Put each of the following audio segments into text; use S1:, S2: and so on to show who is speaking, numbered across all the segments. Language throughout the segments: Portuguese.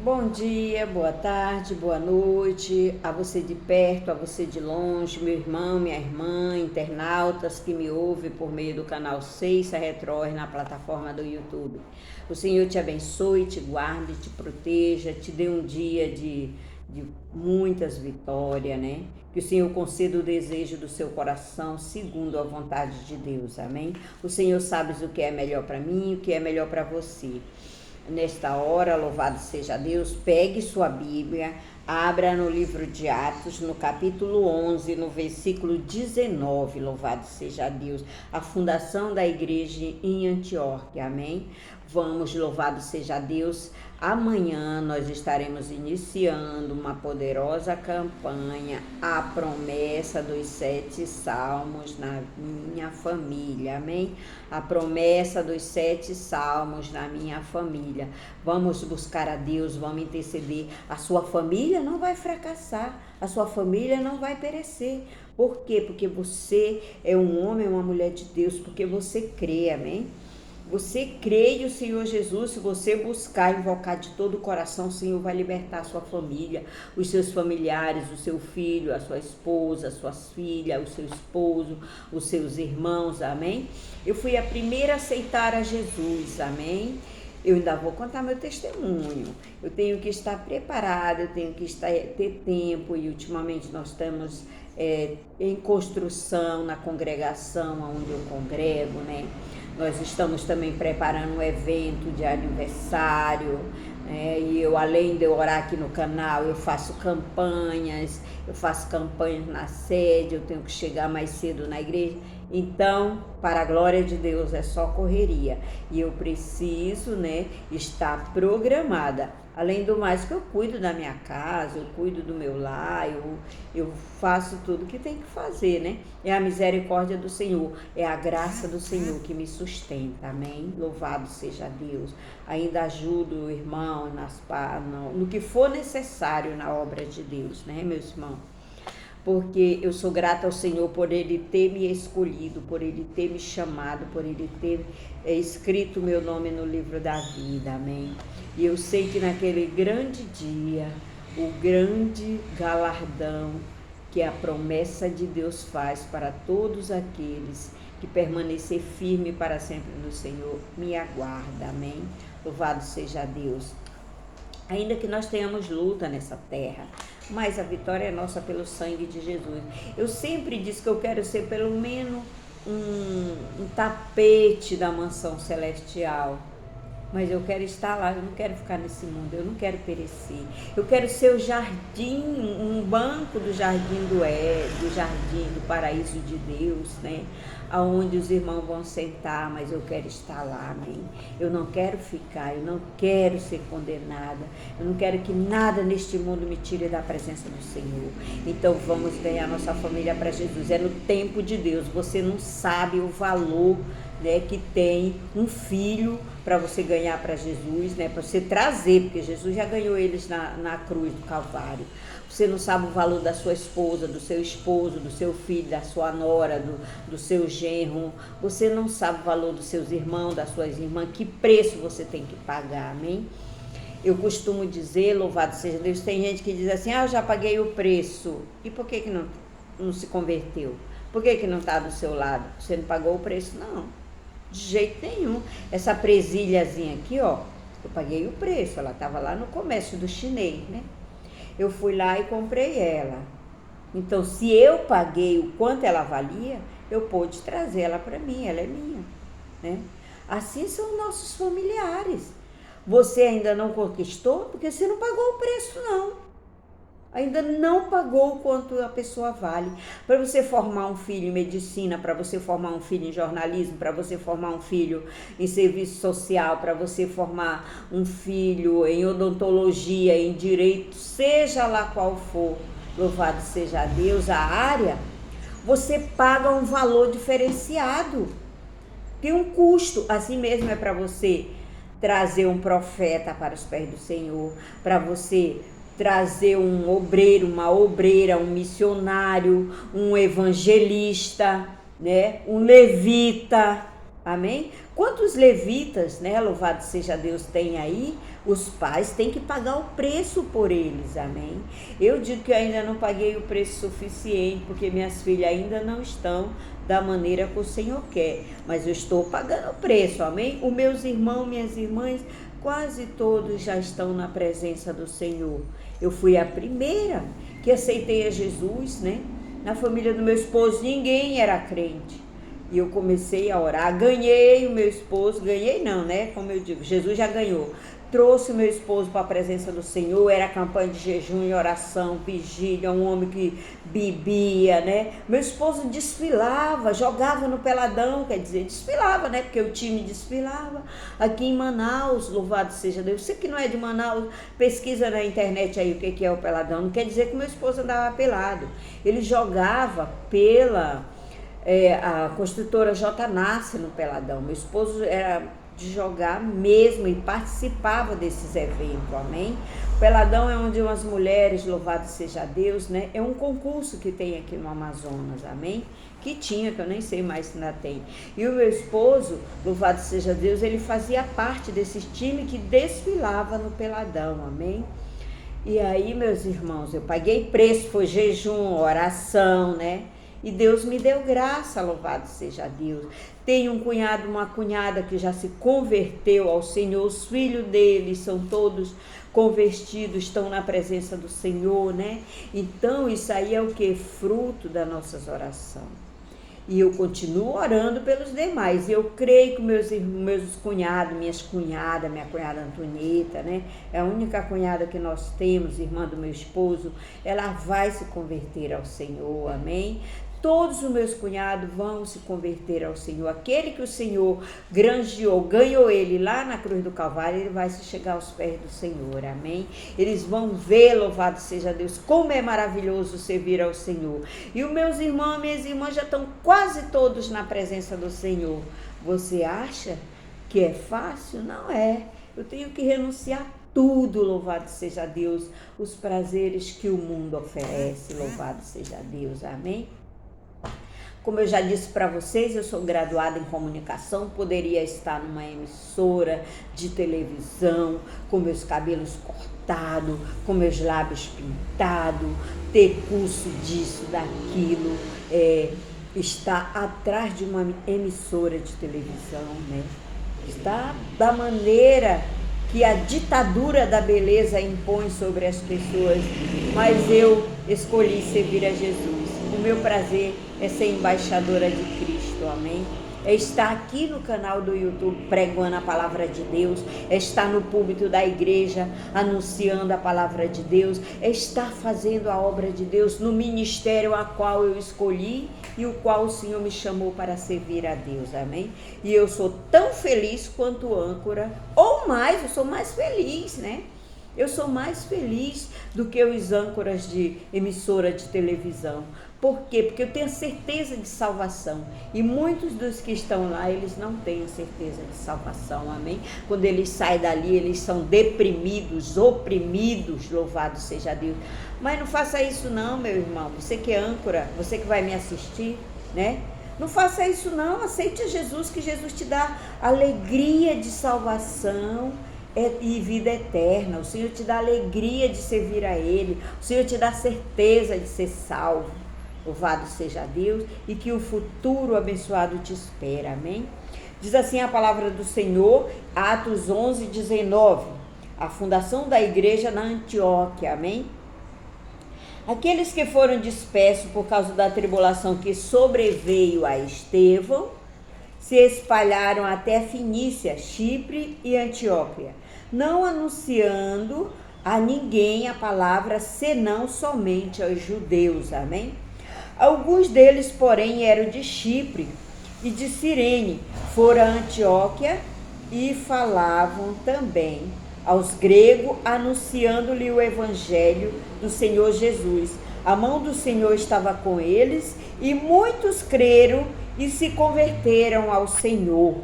S1: Bom dia, boa tarde, boa noite, a você de perto, a você de longe, meu irmão, minha irmã, internautas que me ouvem por meio do canal Ceiça Retrói na plataforma do YouTube. O Senhor te abençoe, te guarde, te proteja, te dê um dia de muitas vitórias, né? Que o Senhor conceda o desejo do seu coração segundo a vontade de Deus, amém? O Senhor sabe o que é melhor para mim e o que é melhor para você. Nesta hora, louvado seja Deus, pegue sua Bíblia, abra no livro de Atos, no capítulo 11, no versículo 19, louvado seja Deus, a fundação da igreja em Antioquia, amém? Vamos, louvado seja Deus. Amanhã nós estaremos iniciando uma poderosa campanha, a promessa dos 7 salmos na minha família, amém? A promessa dos 7 salmos na minha família. Vamos buscar a Deus, vamos interceder. A sua família não vai fracassar, a sua família não vai perecer. Por quê? Porque você é um homem, uma mulher de Deus, porque você crê, amém? Você crê e o Senhor Jesus, se você buscar, invocar de todo o coração, o Senhor vai libertar a sua família, os seus familiares, o seu filho, a sua esposa, as suas filhas, o seu esposo, os seus irmãos, amém? Eu fui a primeira a aceitar a Jesus, amém? Eu ainda vou contar meu testemunho, eu tenho que estar preparada, eu tenho que ter tempo e ultimamente nós estamos em construção na congregação onde eu congrego, né? Nós estamos também preparando um evento de aniversário, e eu, além de eu orar aqui no canal, eu faço campanhas na sede, eu tenho que chegar mais cedo na igreja. Então, para a glória de Deus, é só correria. E eu preciso, estar programada. Além do mais que eu cuido da minha casa, eu cuido do meu lar, eu faço tudo que tem que fazer, né? É a misericórdia do Senhor, é a graça do Senhor que me sustenta, amém? Louvado seja Deus. Ainda ajudo o irmão no que for necessário na obra de Deus, né, meus irmãos? Porque eu sou grata ao Senhor por Ele ter me escolhido, por Ele ter me chamado, por Ele ter escrito o meu nome no livro da vida, amém? E eu sei que naquele grande dia, o grande galardão que a promessa de Deus faz para todos aqueles que permanecer firme para sempre no Senhor, me aguarda, amém? Louvado seja Deus. Ainda que nós tenhamos luta nessa terra, mas a vitória é nossa pelo sangue de Jesus. Eu sempre disse que eu quero ser pelo menos um tapete da mansão celestial. Mas eu quero estar lá, eu não quero ficar nesse mundo, eu não quero perecer. Eu quero ser o jardim, um banco do jardim do jardim do paraíso de Deus, né? Aonde os irmãos vão sentar, mas eu quero estar lá, amém? Eu não quero ficar, eu não quero ser condenada, eu não quero que nada neste mundo me tire da presença do Senhor. Então vamos ganhar nossa família para Jesus, é no tempo de Deus. Você não sabe o valor, né, que tem um filho para você ganhar para Jesus, né, para você trazer, porque Jesus já ganhou eles na cruz do Calvário. Você não sabe o valor da sua esposa, do seu esposo, do seu filho, da sua nora, do seu genro. Você não sabe o valor dos seus irmãos, das suas irmãs, que preço você tem que pagar, amém? Eu costumo dizer, louvado seja Deus, tem gente que diz assim, eu já paguei o preço. E por que não se converteu? Por que não está do seu lado? Você não pagou o preço? Não, de jeito nenhum. Essa presilhazinha aqui, ó, eu paguei o preço, ela estava lá no comércio do chinês, né? Eu fui lá e comprei ela. Então, se eu paguei o quanto ela valia, eu pude trazer ela para mim, ela é minha, né? Assim são nossos familiares. Você ainda não conquistou porque você não pagou o preço, não. Ainda não pagou o quanto a pessoa vale. Para você formar um filho em medicina, para você formar um filho em jornalismo, para você formar um filho em serviço social, para você formar um filho em odontologia, em direito, seja lá qual for, louvado seja Deus, a área, você paga um valor diferenciado. Tem um custo, assim mesmo é para você trazer um profeta para os pés do Senhor, para você trazer um obreiro, uma obreira, um missionário, um evangelista, né? Um levita, Amém? Quantos levitas, né, louvado seja Deus, tem aí? Os pais têm que pagar o preço por eles, amém? Eu digo que eu ainda não paguei o preço suficiente, porque minhas filhas ainda não estão da maneira que o Senhor quer, mas eu estou pagando o preço, amém? Os meus irmãos, minhas irmãs, quase todos já estão na presença do Senhor. Eu fui a primeira que aceitei a Jesus, né? Na família do meu esposo ninguém era crente. E eu comecei a orar, ganhei o meu esposo, ganhei não, né? Como eu digo, Jesus já ganhou. Trouxe o meu esposo para a presença do Senhor, era campanha de jejum e oração, vigília, um homem que bebia, né? Meu esposo desfilava, jogava no peladão, quer dizer, desfilava, né? Porque o time desfilava. Aqui em Manaus, louvado seja Deus. Você que não é de Manaus, pesquisa na internet aí o que é o peladão. Não quer dizer que meu esposo andava pelado. Ele jogava pela... a construtora J. Nasce no peladão. Meu esposo era de jogar mesmo e participava desses eventos, amém? O peladão é onde umas mulheres, louvado seja Deus, né? É um concurso que tem aqui no Amazonas, amém? Que tinha, que eu nem sei mais se ainda tem. E o meu esposo, louvado seja Deus, ele fazia parte desse time que desfilava no peladão, amém? E aí, meus irmãos, eu paguei preço, foi jejum, oração, né? E Deus me deu graça, louvado seja Deus. Tenho um cunhado, uma cunhada que já se converteu ao Senhor. Os filhos deles são todos convertidos, estão na presença do Senhor, né? Então, isso aí é o que? Fruto das nossas orações. E eu continuo orando pelos demais. E eu creio que meus cunhados, minhas cunhadas, minha cunhada Antonieta, né? É a única cunhada que nós temos, irmã do meu esposo, ela vai se converter ao Senhor, amém? Todos os meus cunhados vão se converter ao Senhor. Aquele que o Senhor granjeou, ganhou ele lá na cruz do Calvário, ele vai se chegar aos pés do Senhor, amém? Eles vão ver, louvado seja Deus, como é maravilhoso servir ao Senhor. E os meus irmãos, minhas irmãs já estão quase todos na presença do Senhor. Você acha que é fácil? Não é. Eu tenho que renunciar tudo, louvado seja Deus, os prazeres que o mundo oferece, louvado seja Deus, amém? Como eu já disse para vocês, eu sou graduada em comunicação, poderia estar numa emissora de televisão, com meus cabelos cortados, com meus lábios pintados, ter curso disso, daquilo, estar atrás de uma emissora de televisão, né? Está da maneira que a ditadura da beleza impõe sobre as pessoas, mas eu escolhi servir a Jesus. O meu prazer é ser embaixadora de Cristo, amém? É estar aqui no canal do YouTube pregando a palavra de Deus, é estar no púlpito da igreja anunciando a palavra de Deus, é estar fazendo a obra de Deus no ministério a qual eu escolhi e o qual o Senhor me chamou para servir a Deus, amém? E eu sou tão feliz quanto âncora, ou mais, eu sou mais feliz, né? Eu sou mais feliz do que os âncoras de emissora de televisão. Por quê? Porque eu tenho certeza de salvação. E muitos dos que estão lá, eles não têm a certeza de salvação, amém? Quando eles saem dali, eles são deprimidos, oprimidos, louvado seja Deus. Mas não faça isso não, meu irmão. Você que é âncora, você que vai me assistir, né? Não faça isso não, aceite a Jesus, que Jesus te dá alegria de salvação e vida eterna. O Senhor te dá alegria de servir a Ele. O Senhor te dá certeza de ser salvo. Louvado seja Deus, e que o futuro abençoado te espera, amém? Diz assim a palavra do Senhor, Atos 11, 19, a fundação da igreja na Antioquia, amém? Aqueles que foram dispersos por causa da tribulação que sobreveio a Estevão, se espalharam até Fenícia, Chipre e Antioquia, não anunciando a ninguém a palavra, senão somente aos judeus, amém? Alguns deles, porém, eram de Chipre e de Cirene, foram a Antioquia e falavam também aos gregos, anunciando-lhe o evangelho do Senhor Jesus. A mão do Senhor estava com eles e muitos creram e se converteram ao Senhor.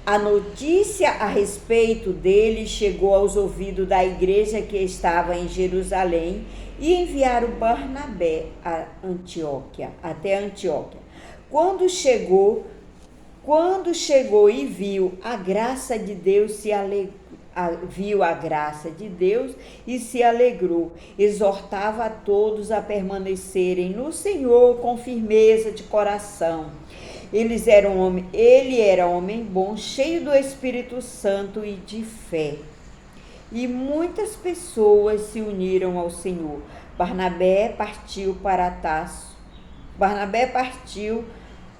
S1: A notícia a respeito dele chegou aos ouvidos da igreja que estava em Jerusalém e enviaram Barnabé a Antioquia, até Antioquia. Quando chegou, Quando chegou e viu a graça de Deus, viu a graça de Deus e se alegrou. Exortava a todos a permanecerem no Senhor com firmeza de coração. Ele era homem bom, cheio do Espírito Santo e de fé. E muitas pessoas se uniram ao Senhor. Barnabé partiu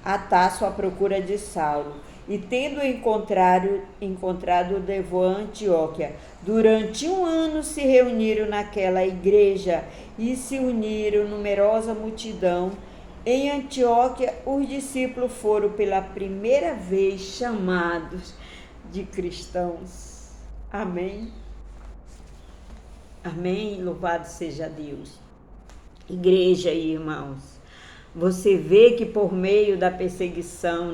S1: a Tarso à procura de Saulo. E tendo encontrado, levou a Antioquia. Durante 1 ano se reuniram naquela igreja e se uniram numerosa multidão. Em Antioquia, os discípulos foram pela primeira vez chamados de cristãos. Amém? Amém? Louvado seja Deus. Igreja e irmãos, você vê que por meio da perseguição,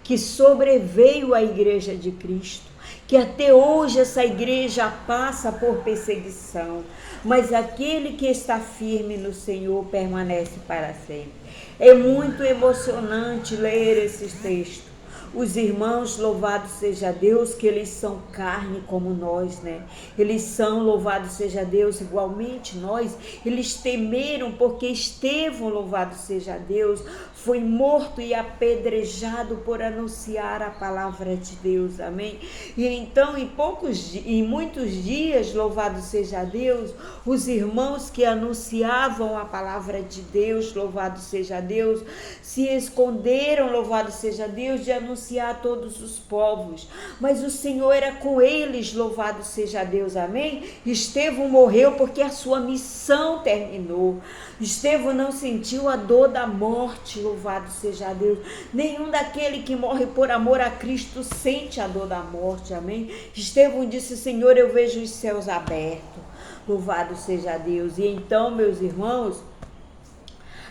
S1: que sobreveio à igreja de Cristo, que até hoje essa igreja passa por perseguição, mas aquele que está firme no Senhor permanece para sempre. É muito emocionante ler esses textos. Os irmãos, louvado seja Deus, que eles são carne como nós, Eles são, louvado seja Deus, igualmente nós. Eles temeram porque Estevão, louvado seja Deus, foi morto e apedrejado por anunciar a palavra de Deus, amém? E então, em muitos dias, louvado seja Deus, os irmãos que anunciavam a palavra de Deus, louvado seja Deus, se esconderam, louvado seja Deus, de anunciar a todos os povos. Mas o Senhor era com eles, louvado seja Deus, amém? Estevão morreu porque a sua missão terminou. Estevão não sentiu a dor da morte, louvado seja Deus. Nenhum daquele que morre por amor a Cristo sente a dor da morte, amém? Estevão disse: Senhor, eu vejo os céus abertos, louvado seja Deus. E então, meus irmãos,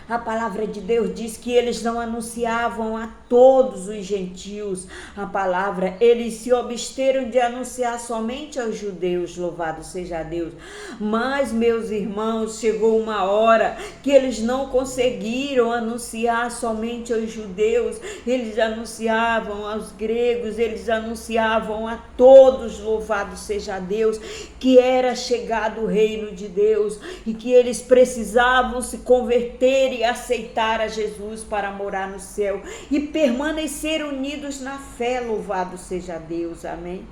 S1: a palavra de Deus diz que eles não anunciavam a todos os gentios a palavra, eles se absteram de anunciar somente aos judeus, louvado seja Deus. Mas, meus irmãos, chegou uma hora que eles não conseguiram anunciar somente aos judeus, eles anunciavam aos gregos, eles anunciavam a todos, louvado seja Deus, que era chegado o reino de Deus e que eles precisavam se converter e aceitar a Jesus para morar no céu e permanecer unidos na fé, louvado seja Deus, amém?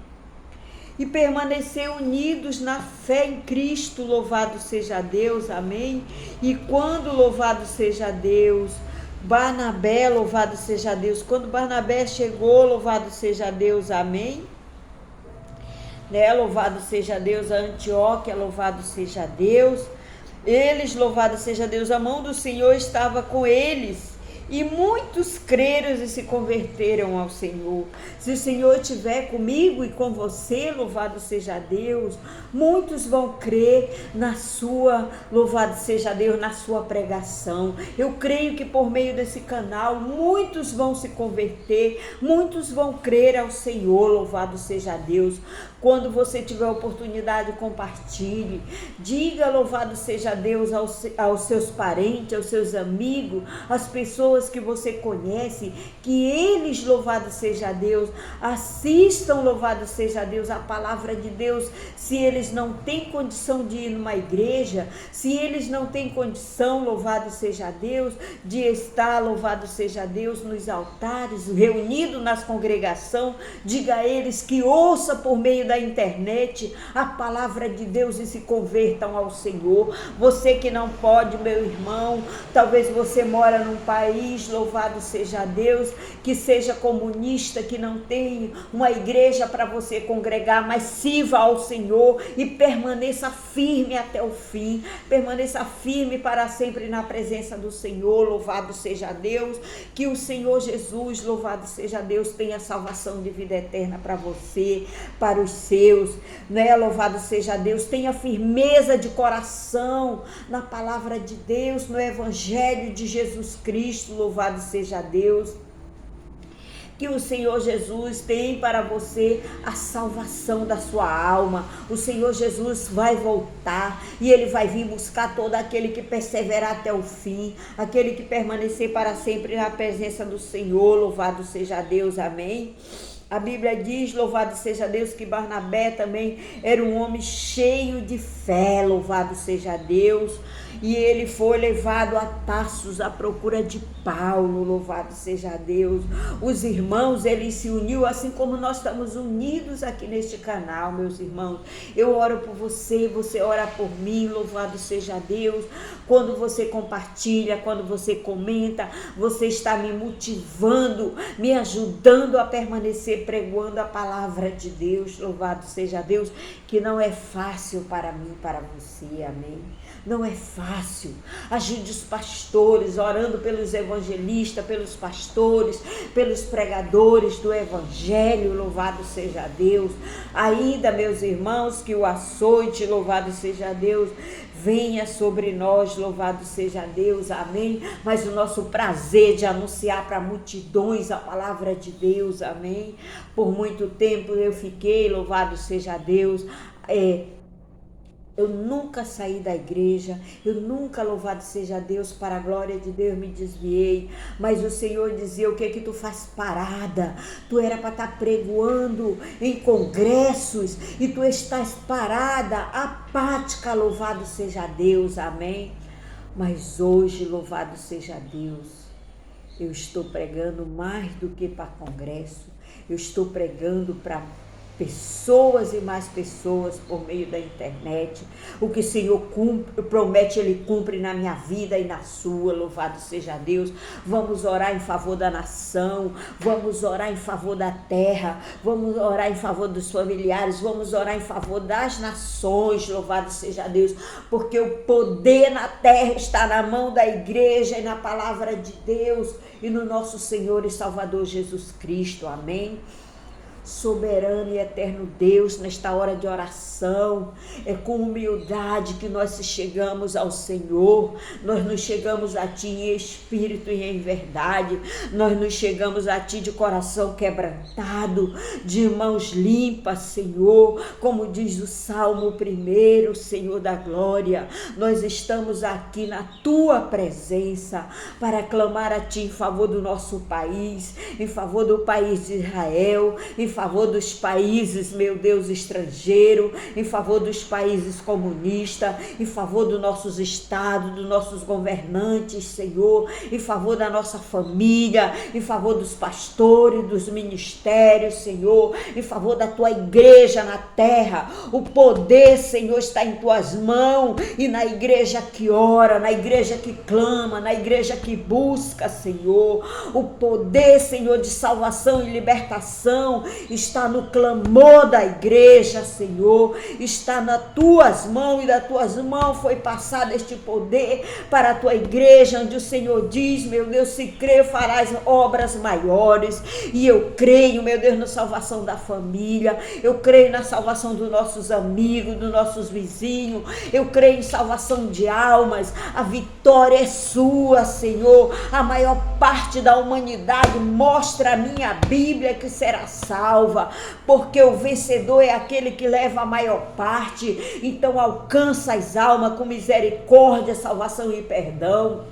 S1: E permanecer unidos na fé em Cristo, louvado seja Deus, amém? E quando, louvado seja Deus, Barnabé, louvado seja Deus, quando Barnabé chegou, louvado seja Deus, amém? Louvado seja Deus, a Antioquia, louvado seja Deus. Eles, louvado seja Deus, a mão do Senhor estava com eles. E muitos creram e se converteram ao Senhor. Se o Senhor estiver comigo e com você, louvado seja Deus, muitos vão crer na sua, louvado seja Deus, na sua pregação. Eu creio que por meio desse canal, muitos vão se converter, muitos vão crer ao Senhor, louvado seja Deus. Quando você tiver oportunidade, compartilhe. Diga, louvado seja Deus, aos seus parentes, aos seus amigos, às pessoas que você conhece, que eles, louvado seja Deus, assistam, louvado seja Deus, a palavra de Deus. Se eles não têm condição de ir numa igreja, se eles não têm condição, louvado seja Deus, de estar, louvado seja Deus, nos altares, reunido nas congregações, diga a eles que ouça por meio da internet a palavra de Deus e se convertam ao Senhor. Você que não pode, meu irmão, talvez você mora num país, louvado seja Deus, que seja comunista, que não tem uma igreja para você congregar, mas sirva ao Senhor e permaneça firme até o fim, permaneça firme para sempre na presença do Senhor, louvado seja Deus, que o Senhor Jesus, louvado seja Deus, tenha salvação de vida eterna para você, para os seus, louvado seja Deus, tenha firmeza de coração na palavra de Deus, no Evangelho de Jesus Cristo, louvado seja Deus. que o Senhor Jesus tem para você a salvação da sua alma. O Senhor Jesus vai voltar e Ele vai vir buscar todo aquele que perseverar até o fim, aquele que permanecer para sempre na presença do Senhor. Louvado seja Deus, amém. A Bíblia diz, louvado seja Deus, que Barnabé também era um homem cheio de fé, louvado seja Deus. E ele foi levado a Tarsus à procura de Paulo, louvado seja Deus. Os irmãos, ele se uniu, assim como nós estamos unidos aqui neste canal, meus irmãos. Eu oro por você, você ora por mim, louvado seja Deus. Quando você compartilha, quando você comenta, você está me motivando, me ajudando a permanecer pregoando a palavra de Deus, louvado seja Deus, que não é fácil para mim, para você, amém? Não é fácil. Ajude os pastores, orando pelos evangelistas, pelos pastores, pelos pregadores do evangelho, louvado seja Deus. Ainda, meus irmãos, que o açoite, louvado seja Deus, venha sobre nós, louvado seja Deus, amém? Mas o nosso prazer de anunciar para multidões a palavra de Deus, amém? Por muito tempo eu fiquei, louvado seja Deus, eu nunca saí da igreja, eu nunca, louvado seja Deus, para a glória de Deus me desviei, mas o Senhor dizia, o que é que tu faz parada? Tu era para estar pregoando em congressos e tu estás parada, apática, louvado seja Deus, amém? Mas hoje, louvado seja Deus, eu estou pregando mais do que para congresso, eu estou pregando para pessoas e mais pessoas por meio da internet. O que o Senhor promete, Ele cumpre na minha vida e na sua, louvado seja Deus. Vamos orar em favor da nação, vamos orar em favor da terra, vamos orar em favor dos familiares, vamos orar em favor das nações, louvado seja Deus, porque o poder na terra está na mão da igreja e na palavra de Deus e no nosso Senhor e Salvador Jesus Cristo, amém? Soberano e eterno Deus, nesta hora de oração, é com humildade que nós chegamos ao Senhor, nós nos chegamos a Ti em espírito e em verdade, nós nos chegamos a Ti de coração quebrantado, de mãos limpas, Senhor, como diz o Salmo 1, Senhor da glória, nós estamos aqui na Tua presença para clamar a Ti em favor do nosso país, em favor do país de Israel, em favor dos países, meu Deus, estrangeiro, em favor dos países comunistas, em favor dos nossos estados, dos nossos governantes, Senhor, em favor da nossa família, em favor dos pastores, dos ministérios, Senhor, em favor da Tua igreja na terra. O poder, Senhor, está em Tuas mãos e na igreja que ora, na igreja que clama, na igreja que busca, Senhor. O poder, Senhor, de salvação e libertação está no clamor da igreja, Senhor, está nas Tuas mãos e das Tuas mãos foi passado este poder para a Tua igreja, onde o Senhor diz, meu Deus, se crer farás obras maiores, e eu creio, meu Deus, na salvação da família, eu creio na salvação dos nossos amigos, dos nossos vizinhos, eu creio em salvação de almas, a vitória é Sua, Senhor, a maior parte da humanidade mostra a minha Bíblia que será salva, porque o vencedor é aquele que leva a maior parte, então alcança as almas com misericórdia, salvação e perdão.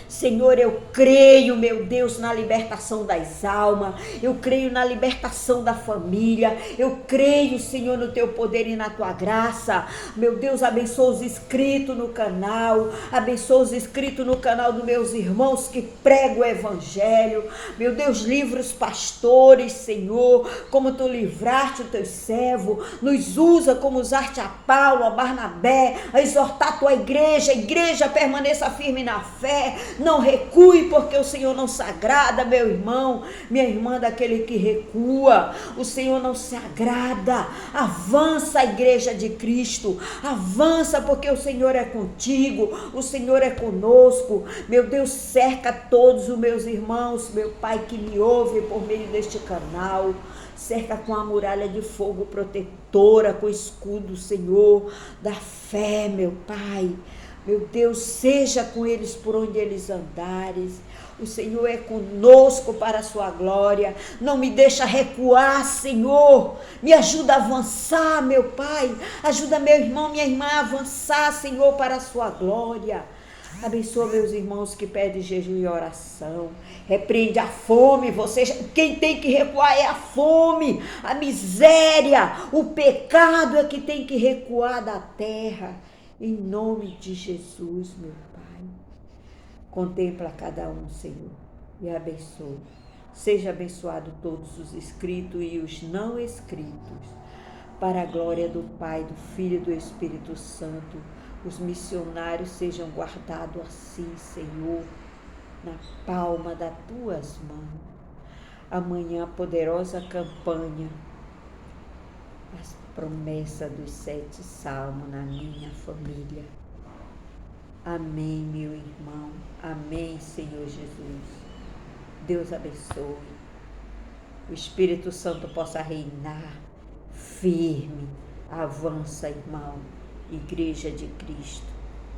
S1: Senhor, eu creio, meu Deus, na libertação das almas, eu creio na libertação da família, eu creio, Senhor, no Teu poder e na Tua graça. Meu Deus, abençoa os inscritos no canal, abençoa os inscritos no canal dos meus irmãos que pregam o Evangelho. Meu Deus, livra os pastores, Senhor, como Tu livraste o Teu servo, nos usa como usaste a Paulo, a Barnabé, a exortar a Tua igreja, a igreja permaneça firme na fé, não recue, porque o Senhor não se agrada, meu irmão, minha irmã, daquele que recua. O Senhor não se agrada. Avança a igreja de Cristo, avança, porque o Senhor é contigo, o Senhor é conosco. Meu Deus, cerca todos os meus irmãos, meu Pai, que me ouve por meio deste canal. Cerca com a muralha de fogo protetora, com o escudo, Senhor, da fé, meu Pai. Meu Deus, seja com eles por onde eles andares. O Senhor é conosco para a sua glória. Não me deixa recuar, Senhor. Me ajuda a avançar, meu Pai. Ajuda meu irmão, minha irmã a avançar, Senhor, para a sua glória. Abençoa meus irmãos que pedem jejum e oração. Repreende a fome. Quem tem que recuar é a fome, a miséria, o pecado é que tem que recuar da terra. Em nome de Jesus, meu Pai. Contempla cada um, Senhor, e abençoa. Seja abençoado todos os escritos e os não escritos, para a glória do Pai, do Filho e do Espírito Santo. Os missionários sejam guardados assim, Senhor, na palma das tuas mãos. Amanhã, poderosa campanha, as promessas dos 7 salmos na minha família. Amém, meu irmão. Amém, Senhor Jesus. Deus abençoe. O Espírito Santo possa reinar firme. Avança, irmão. Igreja de Cristo.